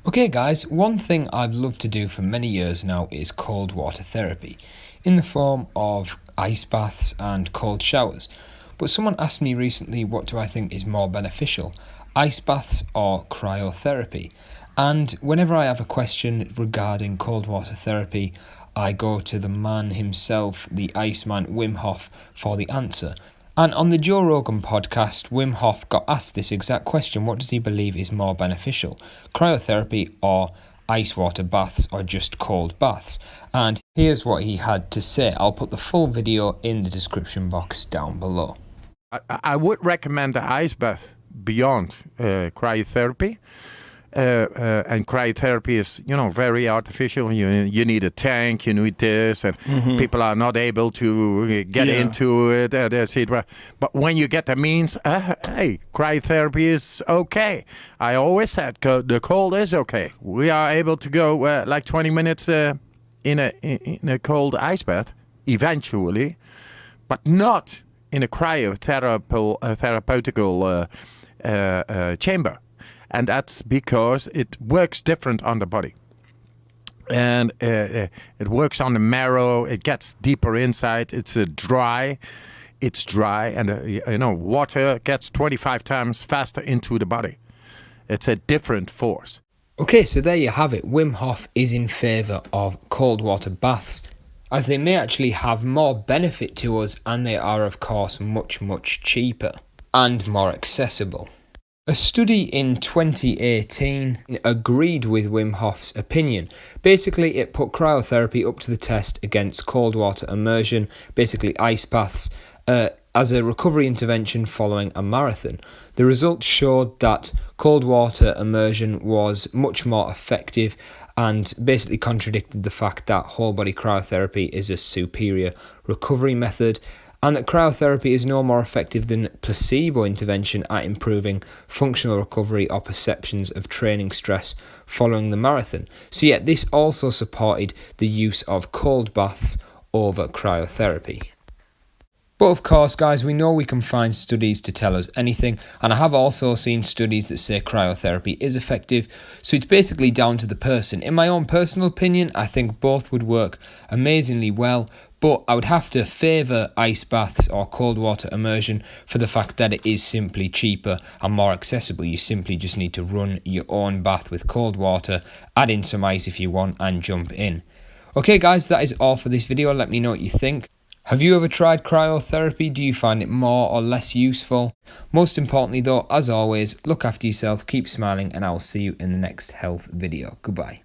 Okay guys, one thing I've loved to do for many years now is cold water therapy, in the form of ice baths and cold showers. But someone asked me recently what do I think is more beneficial, ice baths or cryotherapy? And whenever I have a question regarding cold water therapy, I go to the man himself, the Iceman Wim Hoff, for the answer. And on the Joe Rogan podcast, Wim Hoff got asked this exact question: what does he believe is more beneficial, cryotherapy or ice water baths or just cold baths? And here's what he had to say. I'll put the full video in the description box down below. I would recommend the ice bath beyond cryotherapy. And cryotherapy is, very artificial. You need a tank, you need this, and people are not able to get into it. But when you get the means, hey, cryotherapy is okay. I always said the cold is okay. We are able to go like 20 minutes in a cold ice bath eventually, but not in a therapeutical chamber. And that's because it works different on the body. And it works on the marrow. It gets deeper inside. It's dry. And, water gets 25 times faster into the body. It's a different force. Okay, so there you have it. Wim Hof is in favour of cold water baths, as they may actually have more benefit to us, and they are, of course, much, much cheaper and more accessible. A study in 2018 agreed with Wim Hof's opinion. Basically, it put cryotherapy up to the test against cold water immersion, basically ice baths, as a recovery intervention following a marathon. The results showed that cold water immersion was much more effective and basically contradicted the fact that whole body cryotherapy is a superior recovery method, and that cryotherapy is no more effective than placebo intervention at improving functional recovery or perceptions of training stress following the marathon. So yeah, this also supported the use of cold baths over cryotherapy. But of course, guys, we know we can find studies to tell us anything, and I have also seen studies that say cryotherapy is effective, so it's basically down to the person. In my own personal opinion, I think both would work amazingly well, but I would have to favour ice baths or cold water immersion for the fact that it is simply cheaper and more accessible. You simply just need to run your own bath with cold water, add in some ice if you want, and jump in. Okay guys, that is all for this video. Let me know what you think. Have you ever tried cryotherapy? Do you find it more or less useful? Most importantly though, as always, look after yourself, keep smiling, and I'll see you in the next health video. Goodbye.